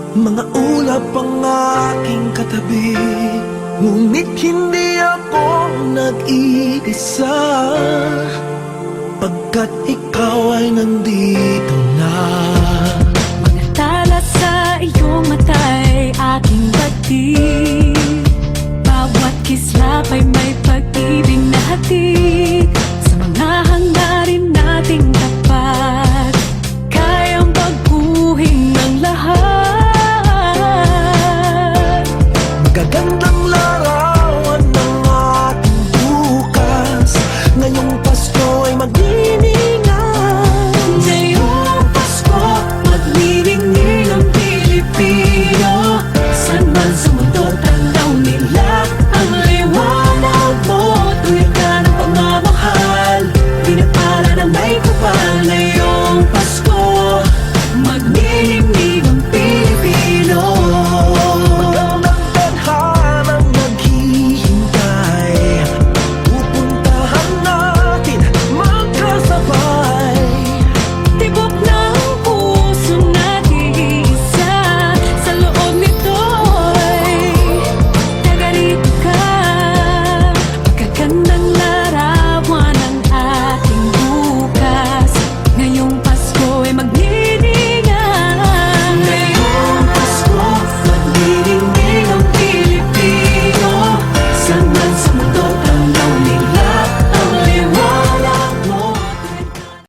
Mga ulap ang aking katabi, ngunit hindi ako nag-iisa, pagkat ikaw ay nandito na. Mga tala sa iyong mata'y aking bati, bawat kislap ay may pag-ibig na hatid. Sa mga hangarin nating tapat, kayang baguhin ang lahat. Magaganda